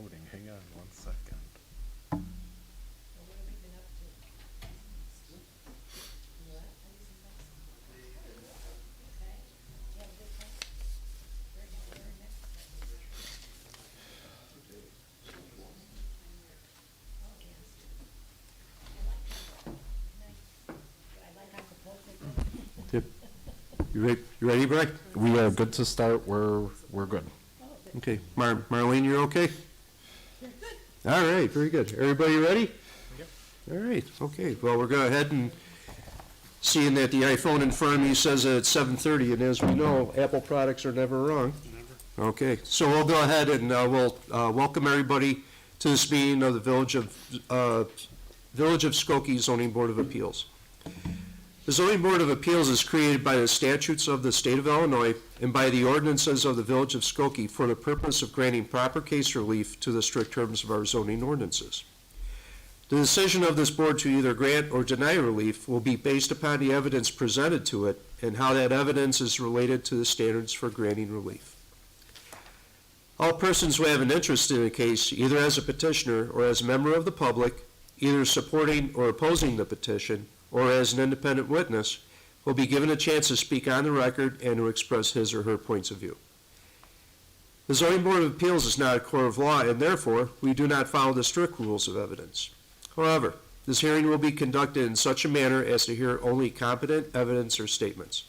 voting. Hang on 1 second. Well, what have we been up to? What? Okay. You have a good time? Very next. Oh, yes. I like how composed they Yep. You ready, Brian? We are good to start. We're good. Okay, Marlene, you're okay? All right, very good. Everybody ready? Yep. All right, okay. Well, we'll go ahead and seeing that the iPhone in front of me says that it's 7:30, and as we know, Apple products are never wrong. Never. Okay, so we'll go ahead and we'll welcome everybody to this meeting of the Village of Skokie Zoning Board of Appeals. The Zoning Board of Appeals is created by the statutes of the state of Illinois and by the ordinances of the Village of Skokie for the purpose of granting proper case relief to the strict terms of our zoning ordinances. The decision of this board to either grant or deny relief will be based upon the evidence presented to it and how that evidence is related to the standards for granting relief. All persons who have an interest in a case, either as a petitioner or as a member of the public, either supporting or opposing the petition, or as an independent witness, will be given a chance to speak on the record and to express his or her points of view. The Zoning Board of Appeals is not a court of law, and therefore, we do not follow the strict rules of evidence. However, this hearing will be conducted in such a manner as to hear only competent evidence or statements.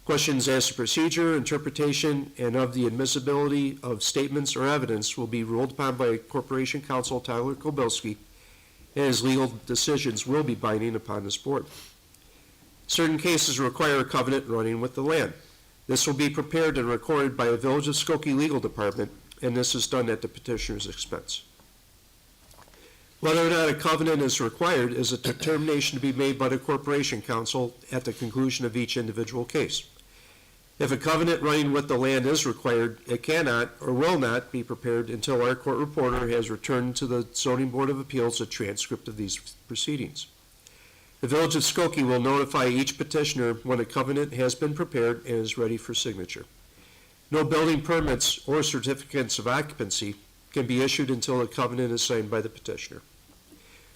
Questions as to procedure, interpretation, and of the admissibility of statements or evidence will be ruled upon by Corporation Counsel Tyler Kobilski, and his legal decisions will be binding upon this board. Certain cases require a covenant running with the land. This will be prepared and recorded by the Village of Skokie Legal Department, and this is done at the petitioner's expense. Whether or not a covenant is required is a determination to be made by the Corporation Counsel at the conclusion of each individual case. If a covenant running with the land is required, it cannot or will not be prepared until our court reporter has returned to the Zoning Board of Appeals a transcript of these proceedings. The Village of Skokie will notify each petitioner when a covenant has been prepared and is ready for signature. No building permits or certificates of occupancy can be issued until a covenant is signed by the petitioner.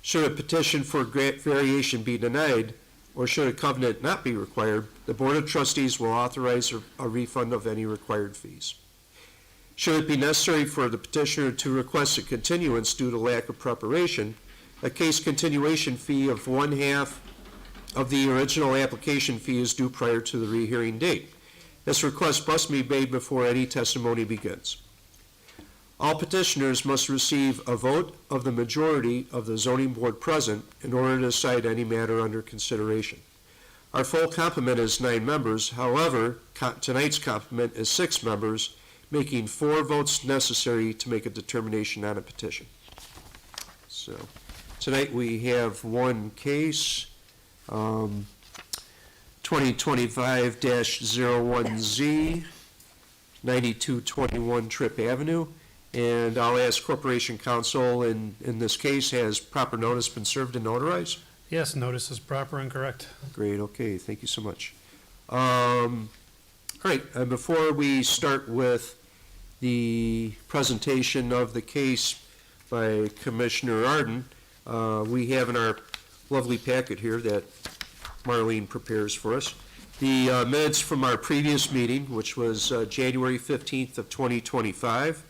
Should a petition for grant variation be denied, or should a covenant not be required, the Board of Trustees will authorize a refund of any required fees. Should it be necessary for the petitioner to request a continuance due to lack of preparation, a case continuation fee of 1/2 of the original application fee is due prior to the rehearing date. This request must be made before any testimony begins. All petitioners must receive a vote of the majority of the zoning board present in order to decide any matter under consideration. Our full complement is 9 members. However, tonight's complement is 6 members, making 4 votes necessary to make a determination on a petition. So tonight we have one case, 2025-01Z, 9221 Tripp Avenue. And I'll ask Corporation Counsel, in this case, has proper notice been served and notarized? Yes, notice is proper and correct. Great, okay, thank you so much. All right, before we start with the presentation of the case by Commissioner Arden, we have in our lovely packet here that Marlene prepares for us the minutes from our previous meeting, which was January 15th of 2025.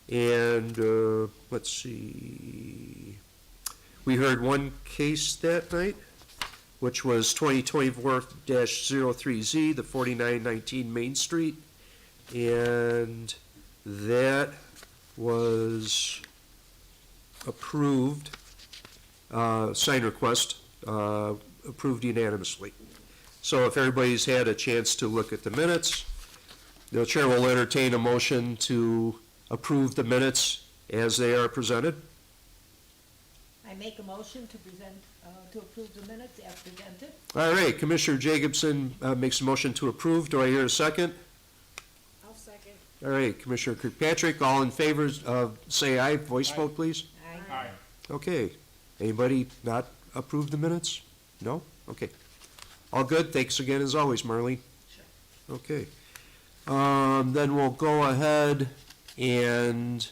And let's see, we heard one case that night, which was 2024-03Z, the 4919 Main Street, and that was approved, sign request, approved unanimously. So if everybody's had a chance to look at the minutes, the chair will entertain a motion to approve the minutes as they are presented. I make a motion to approve the minutes as presented. All right, Commissioner Jacobson makes a motion to approve. Do I hear a second? I'll second. All right, Commissioner Kirkpatrick, all in favor, say aye. Voice vote, please. Aye. Okay. Anybody not approve the minutes? No? Okay. All good? Thanks again as always, Marlene. Sure. Okay. Then we'll go ahead and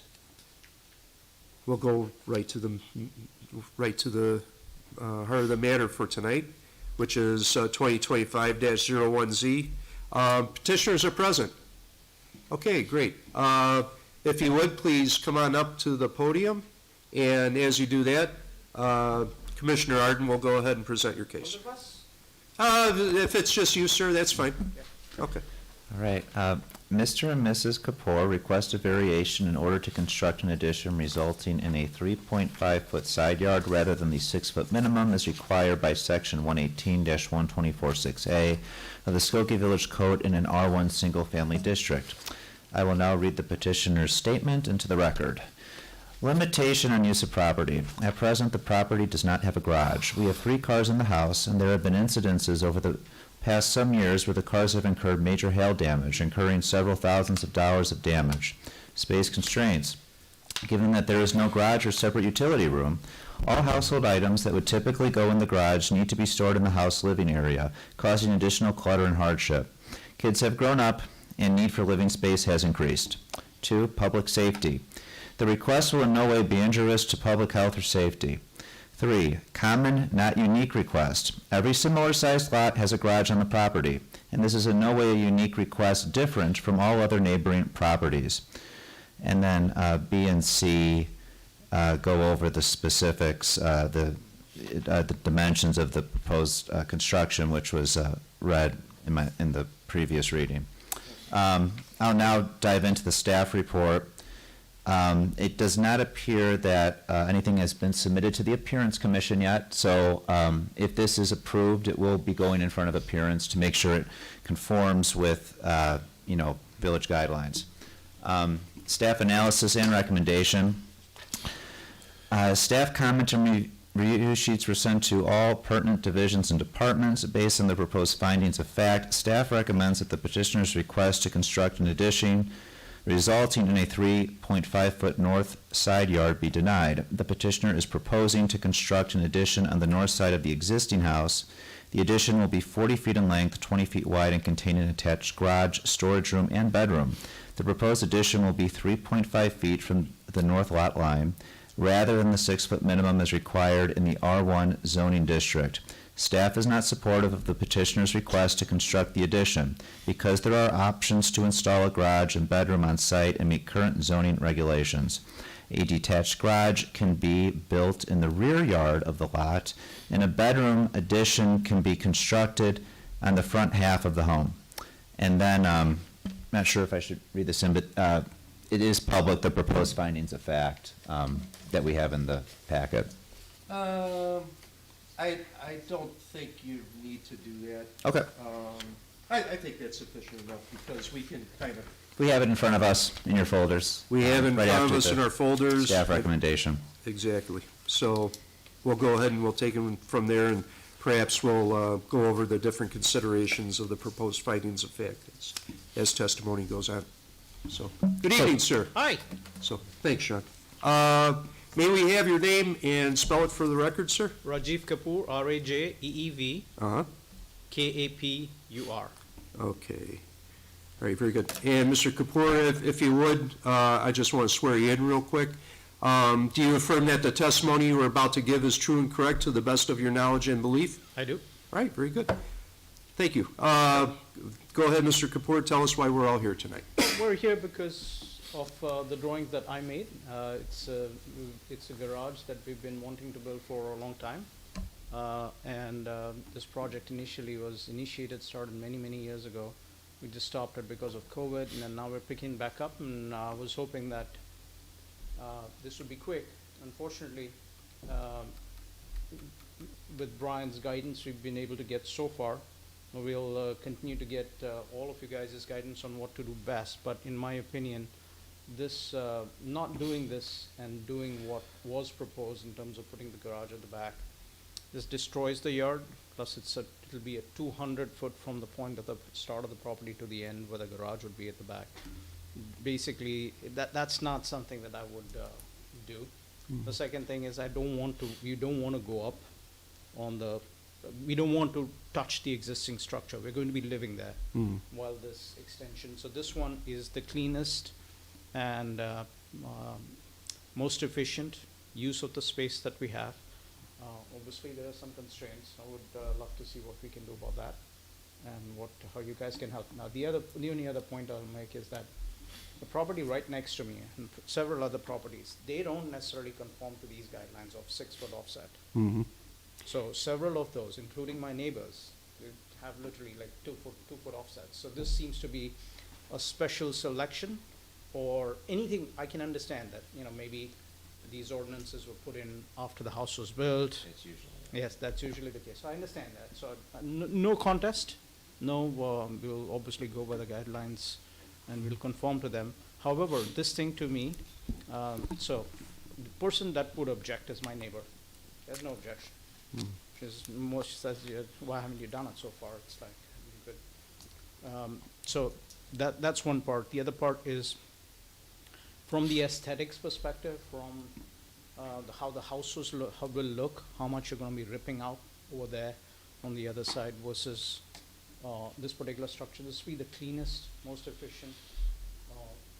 we'll go right to the heart of the matter for tonight, which is 2025-01Z. Petitioners are present. Okay, great. If you would, please come on up to the podium, and as you do that, Commissioner Arden will go ahead and present your case. If it's just you, sir, that's fine. Okay. All right. Mr. and Mrs. Kapoor request a variation in order to construct an addition resulting in a 3.5-foot side yard rather than the 6-foot minimum as required by Section 118-124-6A of the Skokie Village Code in an R1 single-family district. I will now read the petitioner's statement into the record. Limitation on use of property. At present, the property does not have a garage. We have 3 cars in the house, and there have been incidences over the past some years where the cars have incurred major hail damage, incurring several thousands of dollars of damage. Space constraints. Given that there is no garage or separate utility room, all household items that would typically go in the garage need to be stored in the house living area, causing additional clutter and hardship. Kids have grown up, and need for living space has increased. 2, public safety. The request will in no way be injurious to public health or safety. 3, common, not unique request. Every similar-sized lot has a garage on the property, and this is in no way a unique request different from all other neighboring properties. And then B and C go over the specifics, the dimensions of the proposed construction, which was read in the previous reading. I'll now dive into the staff report. It does not appear that anything has been submitted to the Appearance Commission yet, so if this is approved, it will be going in front of Appearance to make sure it conforms with, village guidelines. Staff analysis and recommendation. Staff comment and review sheets were sent to all pertinent divisions and departments. Based on the proposed findings of fact, staff recommends that the petitioner's request to construct an addition resulting in a 3.5-foot north side yard be denied. The petitioner is proposing to construct an addition on the north side of the existing house. The addition will be 40 feet in length, 20 feet wide, and contain an attached garage, storage room, and bedroom. The proposed addition will be 3.5 feet from the north lot line, rather than the 6-foot minimum as required in the R1 zoning district. Staff is not supportive of the petitioner's request to construct the addition because there are options to install a garage and bedroom on site and meet current zoning regulations. A detached garage can be built in the rear yard of the lot, and a bedroom addition can be constructed on the front half of the home. And then, not sure if I should read this in, but it is public, the proposed findings of fact that we have in the packet. I don't think you need to do that. Okay. I think that's sufficient enough because we can kind of. We have it in front of us in your folders. We have in right front of after us the in our folders. Staff recommendation. Exactly. So we'll go ahead and we'll take them from there, and perhaps we'll go over the different considerations of the proposed findings of fact as testimony goes on. So, good evening, sir. Hi, So, thanks, Sean. May we have your name and spell it for the record, sir? Rajiv Kapoor, R-A-J-E-E-V, Uh-huh. K-A-P-U-R. Okay. All right, very good. And Mr. Kapoor, if you would, I just want to swear you in real quick. Do you affirm that the testimony you are about to give is true and correct to the best of your knowledge and belief? I do. All right, very good. Thank you. Go ahead, Mr. Kapoor, tell us why we're all here tonight. We're here because of the drawings that I made. It's a garage that we've been wanting to build for a long time. And this project initially was started many, many years ago. We just stopped it because of COVID, and then now we're picking back up, and I was hoping that this would be quick. Unfortunately, with Brian's guidance, we've been able to get so far. We'll continue to get all of you guys' guidance on what to do best, but in my opinion, this not doing this and doing what was proposed in terms of putting the garage at the back, this destroys the yard. Plus, it'll be a 200-foot from the point at the start of the property to the end where the garage would be at the back. Basically, that's not something that I would do. The second thing is we don't want to go up on we don't want to touch the existing structure. We're going to be living there while this extension. So this one is the cleanest and most efficient use of the space that we have. Obviously, there are some constraints. I would love to see what we can do about that and how you guys can help. Now, the only other point I'll make is that the property right next to me and several other properties, they don't necessarily conform to these guidelines of 6-foot offset. Mm-hmm. So several of those, including my neighbors, they have literally like 2-foot offsets. So this seems to be a special selection or anything. I can understand that, maybe these ordinances were put in after the house was built. It's usually. Yes, that's usually the case. So I understand that. So no contest. No, we'll obviously go by the guidelines and we'll conform to them. However, this thing to me, so the person that would object is my neighbor. There's no objection. She says, why haven't you done it so far? It's like, good. So that's one part. The other part is from the aesthetics perspective, from how the house will look, how much you're going to be ripping out over there on the other side versus this particular structure. This will be the cleanest, most efficient,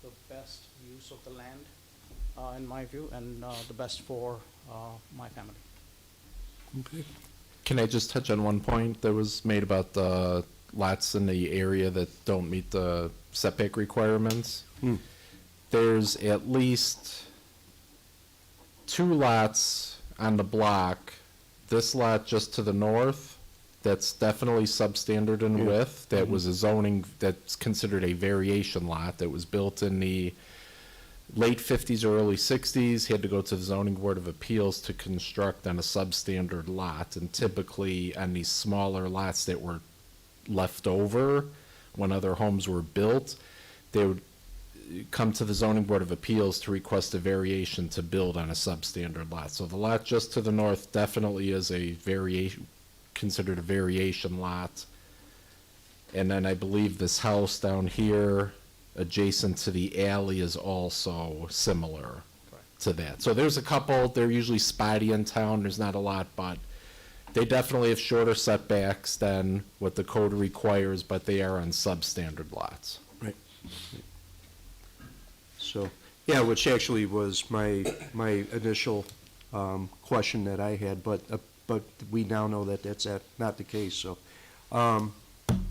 the best use of the land, in my view, and the best for my family. Okay. Can I just touch on one point that was made about the lots in the area that don't meet the setback requirements? There's at least 2 lots on the block. This lot just to the north, that's definitely substandard in width. That was a zoning, that's considered a variation lot that was built in the late 50s or early 60s, had to go to the zoning board of appeals to construct on a substandard lot. And typically on these smaller lots that were left over when other homes were built, they would come to the zoning board of appeals to request a variation to build on a substandard lot. So the lot just to the north definitely is a variation, considered a variation lot. And then I believe this house down here adjacent to the alley is also similar to that. So there's a couple, they're usually spotty in town, there's not a lot, but they definitely have shorter setbacks than what the code requires, but they are on substandard lots. Right. So, yeah, which actually was my initial question that I had, but we now know that that's not the case, so.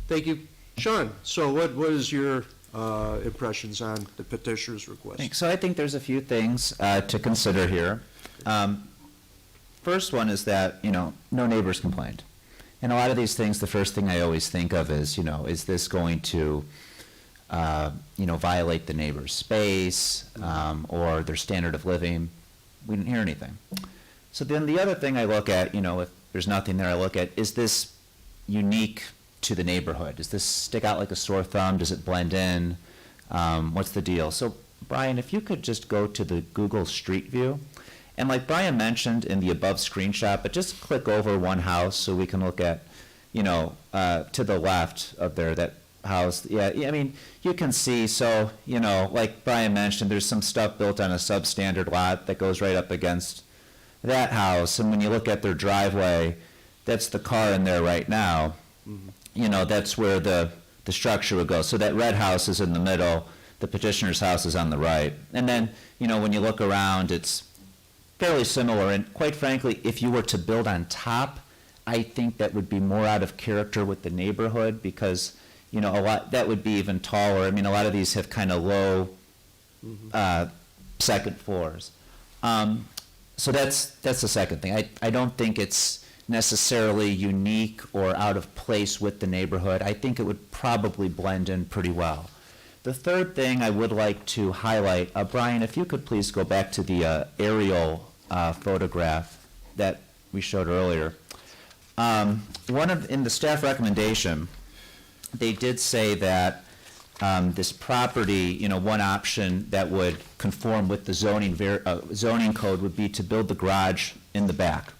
Thank you. Sean, so what is your impressions on the petitioner's request? Thanks. So I think there's a few things to consider here. First one is that, no neighbors complained. And a lot of these things, the first thing I always think of is, is this going to, violate the neighbor's space or their standard of living? We didn't hear anything. So then the other thing I look at, if there's nothing there, I look at, is this unique to the neighborhood? Does this stick out like a sore thumb? Does it blend in? What's the deal? So Brian, if you could just go to the Google Street View, and like Brian mentioned in the above screenshot, but just click over one house so we can look at, to the left of there, that house. Yeah, I mean, you can see, so, like Brian mentioned, there's some stuff built on a substandard lot that goes right up against that house. And when you look at their driveway, that's the car in there right now. That's where the structure would go. So that red house is in the middle, the petitioner's house is on the right. And then, when you look around, it's fairly similar. And quite frankly, if you were to build on top, I think that would be more out of character with the neighborhood because, a lot, that would be even taller. I mean, a lot of these have kind of low second floors. So that's the second thing. I don't think it's necessarily unique or out of place with the neighborhood. I think it would probably blend in pretty well. The third thing I would like to highlight, Brian, if you could please go back to the aerial photograph that we showed earlier. In the staff recommendation, they did say that this property, one option that would conform with the zoning code would be to build the garage in the back.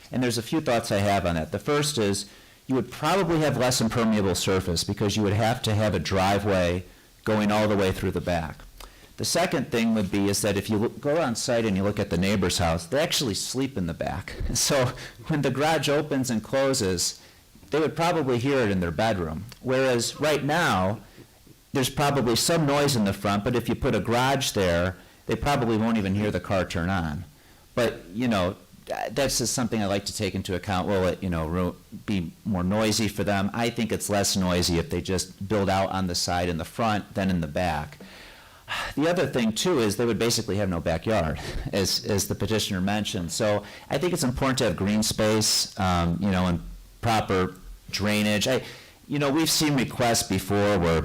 And there's a few thoughts I have on that. The first is you would probably have less impermeable surface because you would have to have a driveway going all the way through the back. The second thing would be is that if you go on site and you look at the neighbor's house, they actually sleep in the back. So when the garage opens and closes, they would probably hear it in their bedroom. Whereas right now, there's probably some noise in the front, but if you put a garage there, they probably won't even hear the car turn on. But, you know, that's just something I like to take into account. Will it, you know, be more noisy for them? I think it's less noisy if they just build out on the side in the front than in the back. The other thing, too, is they would basically have no backyard, as the petitioner mentioned. So I think it's important to have green space, you know, and proper drainage. You know, we've seen requests before where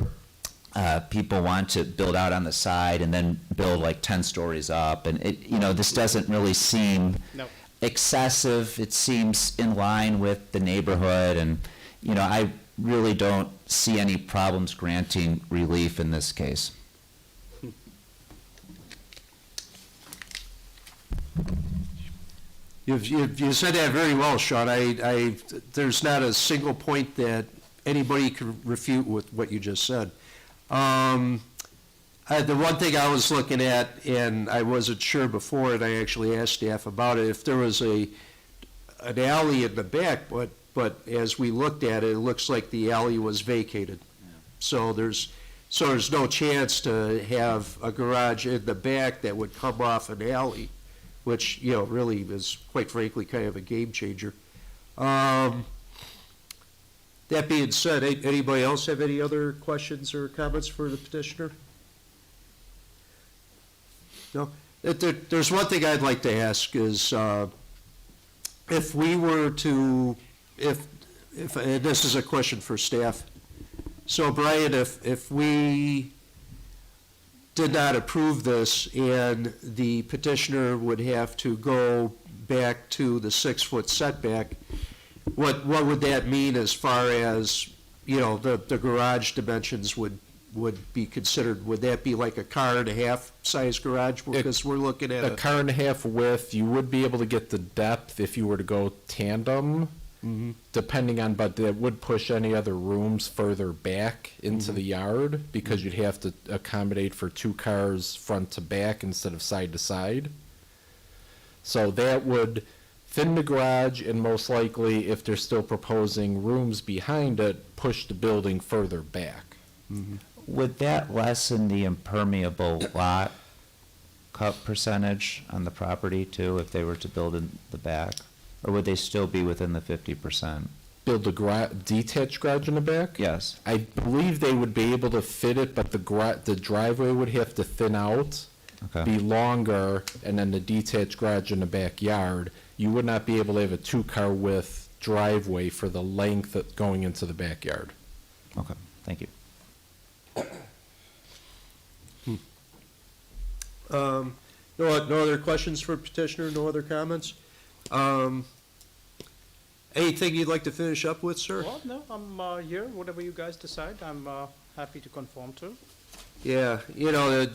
people want to build out on the side and then build like 10 stories up. And, you know, this doesn't really seem excessive. It seems in line with the neighborhood. And, you know, I really don't see any problems granting relief in this case. You said that very well, Sean. There's not a single point that anybody can refute with what you just said. The one thing I was looking at, and I wasn't sure before, and I actually asked staff about it, if there was an alley in the back, but as we looked at it, it looks like the alley was vacated. So there's no chance to have a garage in the back that would come off an alley, which, you know, really is, quite frankly, kind of a game changer. That being said, anybody else have any other questions or comments for the petitioner? No? There's one thing I'd like to ask is, if we were to, and this is a question for staff. So Brian, if we did not approve this and the petitioner would have to go back to the 6-foot setback, what would that mean as far as, you know, the garage dimensions would be considered? Would that be like a car and a half size garage? Because we're looking at A car and a half width, you would be able to get the depth if you were to go tandem, depending on, but that would push any other rooms further back into the yard, because you'd have to accommodate for 2 cars front to back instead of side to side. So that would thin the garage, and most likely, if they're still proposing rooms behind it, push the building further back. Would that lessen the impermeable lot cut percentage on the property too, if they were to build in the back? Or would they still be within the 50%? Build a detached garage in the back? Yes. I believe they would be able to fit it, but the driveway would have to thin out, Okay. be longer, and then the detached garage in the backyard. You would not be able to have a 2-car width driveway for the length of going into the backyard. Okay, thank you. no other questions for petitioner, no other comments? Anything you'd like to finish up with, sir? Well, no, I'm here, whatever you guys decide, I'm happy to conform to. Yeah, you know,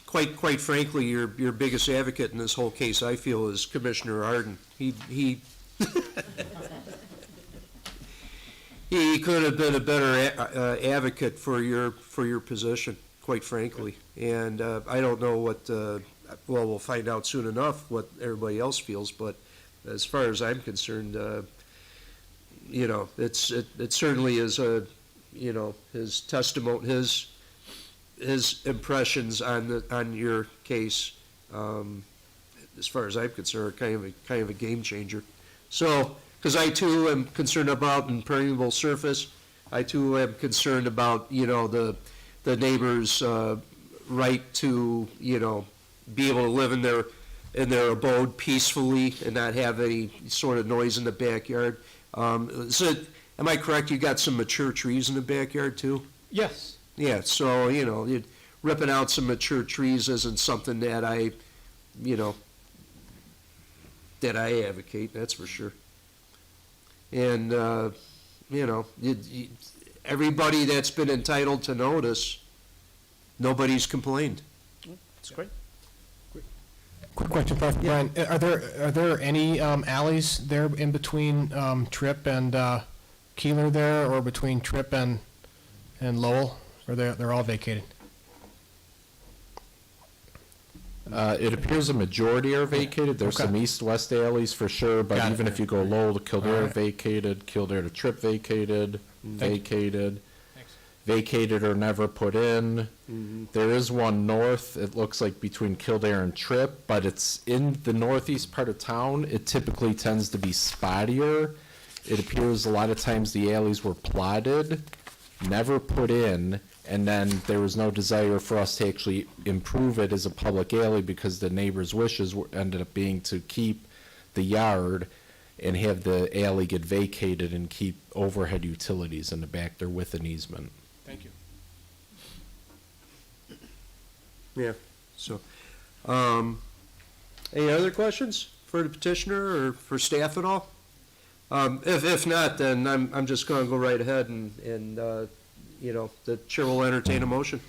quite frankly, your biggest advocate in this whole case, I feel, is Commissioner Arden. He he could have been a better advocate for your position, quite frankly. And I don't know what, well, we'll find out soon enough what everybody else feels, but as far as I'm concerned, you know, it certainly is you know, his testimony, his impressions on your case, as far as I'm concerned, are kind of a game changer. So, because I too am concerned about impermeable surface, I too am concerned about, you know, the neighbors' right to, you know, be able to live in their abode peacefully and not have any sort of noise in the backyard. So, am I correct? You got some mature trees in the backyard too? Yes. Yeah, so, you know, ripping out some mature trees isn't something that I, you know, that I advocate, that's for sure. And, you know, everybody that's been entitled to notice, nobody's complained. It's great. Quick question, Prophet Brian. Are there any alleys there in between Tripp and Keeler there, or between Tripp and Lowell? Or they're all vacated? It appears a majority are vacated. There's Okay. some east-west alleys for sure, but Got it. even if you go Lowell to Kildare Alright. vacated, Kildare to Tripp vacated, vacated. vacated or never put in. There is one north, it looks like between Kildare and Tripp, but it's in the northeast part of town. It typically tends to be spottier. It appears a lot of times the alleys were plotted, never put in, and then there was no desire for us to actually improve it as a public alley because the neighbors' wishes ended up being to keep the yard and have the alley get vacated and keep overhead utilities in the back there with an easement. Thank you. Yeah, so, any other questions for the petitioner or for staff at all? If not, then I'm just gonna go right ahead and the chair will entertain a motion.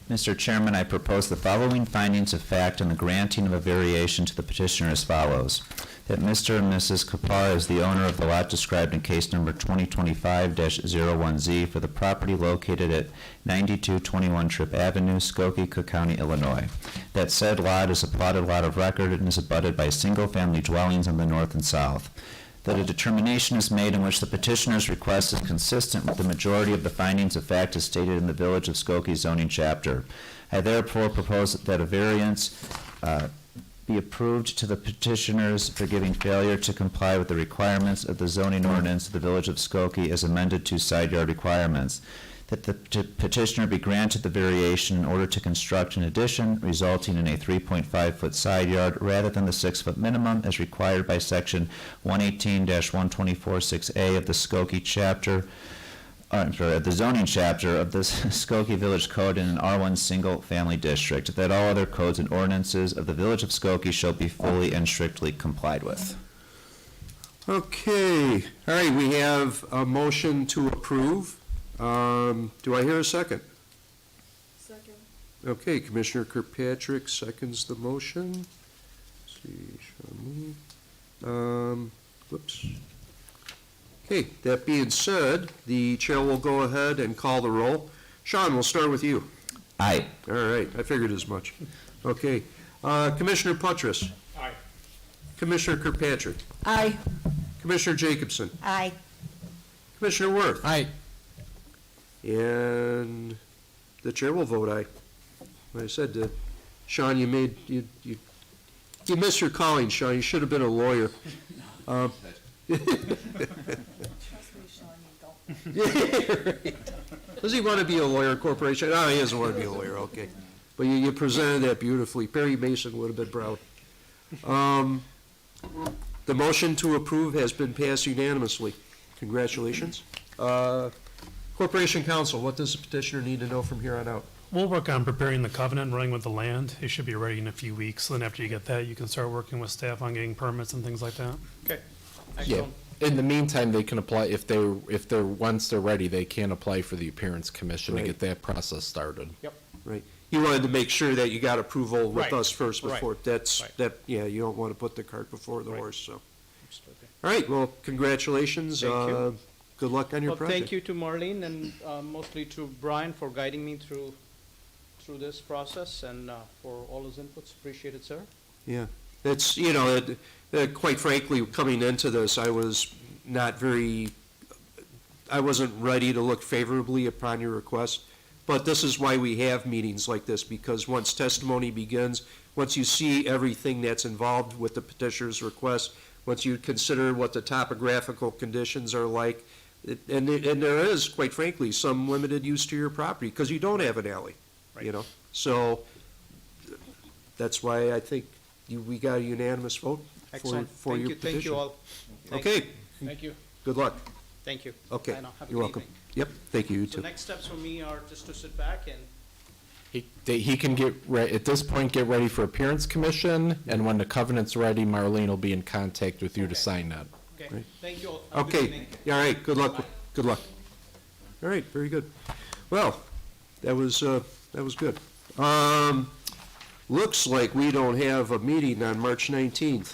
Mr. Chairman, I propose the following findings of fact and the granting of a variation to the petitioner as follows. That Mr. and Mrs. Kapar is the owner of the lot described in case number 2025-01Z for the property located at 9221 Tripp Avenue, Skokie, Cook County, Illinois. That said lot is a plotted lot of record and is abutted by single-family dwellings on the north and south. That a determination is made in which the petitioner's request is consistent with the majority of the findings of fact as stated in the Village of Skokie zoning chapter. I therefore propose that a variance be approved to the petitioners for giving failure to comply with the requirements of the zoning ordinance of the Village of Skokie as amended to side yard requirements. That the petitioner be granted the variation in order to construct an addition resulting in a 3.5-foot side yard rather than the 6-foot minimum as required by section 118-124-6A of the Skokie chapter, the zoning chapter of the Skokie Village Code in an R1 single-family district. That all other codes and ordinances of the Village of Skokie shall be fully and strictly complied with. Okay, all right, we have a motion to approve. Do I hear a second? Second. Okay, Commissioner Kirkpatrick seconds the motion. Let's see, Sean Lee. Whoops. Okay, that being said, the chair will go ahead and call the roll. Sean, we'll start with you. Aye. All right, I figured as much. Okay, Commissioner Putras. Aye. Commissioner Kirkpatrick. Aye. Commissioner Jacobson. Aye. Commissioner Worth. Aye. And the chair will vote aye. Like I said, Sean, you missed your calling, Sean. You should have been a lawyer. Trust me, Sean, you don't. Does he want to be a lawyer, corporation? No, he doesn't want to be a lawyer, okay. But you presented that beautifully. Perry Mason would have been proud. The motion to approve has been passed unanimously. Congratulations. Corporation Counsel, what does the petitioner need to know from here on out? We'll work on preparing the covenant and running with the land. It should be ready in a few weeks. Then after you get that, you can start working with staff on getting permits and things like that. Okay, Yeah, excellent. in the meantime, they can apply, if they're, once they're ready, they can apply for the Appearance Commission to Right. get that process started. Right. You wanted to make sure that you got approval with Right. us first Right. before, Right. yeah, you don't want to put the cart before the Right. horse, so. Absolutely. All right, well, congratulations. Thank you. Good luck on your Well, project. thank you to Marlene and mostly to Brian for guiding me through this process and for all his inputs. Appreciate it, sir. Yeah, it's, quite frankly, coming into this, I wasn't ready to look favorably upon your request. But this is why we have meetings like this, because once testimony begins, once you see everything that's involved with the petitioner's request, once you consider what the topographical conditions are like, and there is, quite frankly, some limited use to your property, because you don't have an alley, Right. So that's why I think we got a unanimous vote Excellent. for your petition. Thank you all. Okay, Thank you. good luck. Thank you. Okay, Bye now. Have a you're good welcome. evening. Yep, thank you, you So too. next steps for me are just to sit back and He can at this point, get ready for Appearance Commission, and when the covenant's ready, Marlene will be in contact with you to Okay. sign that. Okay, Right. thank you all. Have a good Okay, evening. yeah, all right, good luck, Bye. good luck. All right, very good. Well, that was good. Looks like we don't have a meeting on March 19th.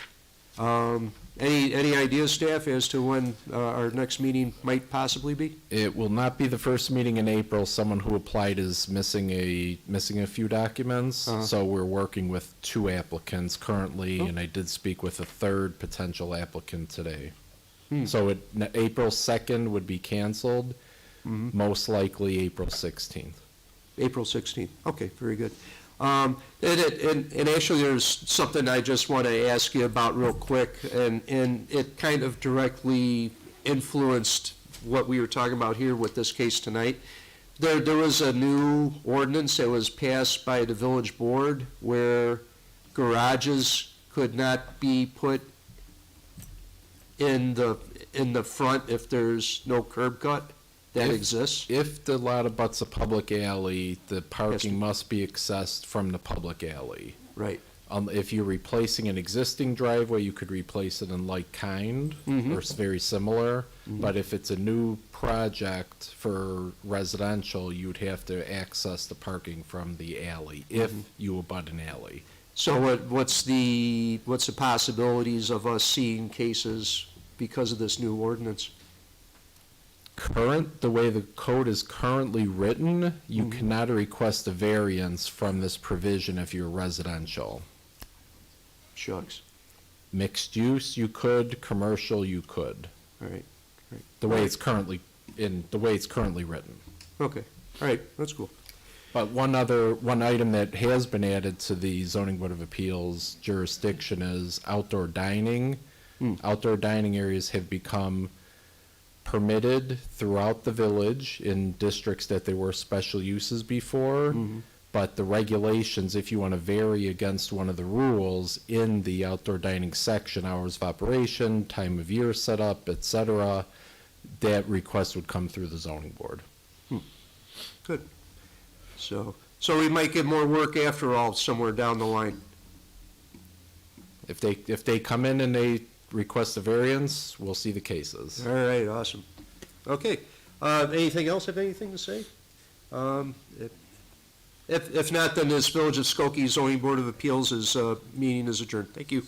Any ideas, staff, as to when our next meeting might possibly be? It will not be the first meeting in April. Someone who applied is missing a few documents, Uh-huh. so we're working with 2 applicants currently, Oh. and I did speak with a 3rd potential applicant today. Hmm. So April 2nd would be canceled. most likely April 16th. April 16th. Okay, very good. And actually, there's something I just want to ask you about real quick, and it kind of directly influenced what we were talking about here with this case tonight. There was a new ordinance that was passed by the village board where garages could not be put in the front if there's no curb cut. That exists? If the lot abuts a public alley, the Yes, sir. parking must be accessed from the public alley. Right. If you're replacing an existing driveway, you could replace it in like kind, or very similar. But if it's a new project for residential, you'd have to access the parking from the alley, if you abut an alley. So what's the possibilities of us seeing cases because of this new ordinance? The way the code is currently written, you cannot request a variance from this provision if you're residential. Shucks. Mixed use, you could. Commercial, you could. All right. The way it's currently written. Okay. All right. That's cool. But one item that has been added to the zoning board of appeals jurisdiction is outdoor dining. Outdoor dining areas have become permitted throughout the village in districts that they were special uses before. But the regulations, if you want to vary against one of the rules in the outdoor dining section, hours of operation, time of year setup, et cetera, that request would come through the zoning board. Good. So we might get more work after all somewhere down the line. If they come in and they request a variance, we'll see the cases. All right. Awesome. Okay. Anything else? Have anything to say? If not, then this Village of Skokie Zoning Board of Appeals meeting is adjourned. Thank you.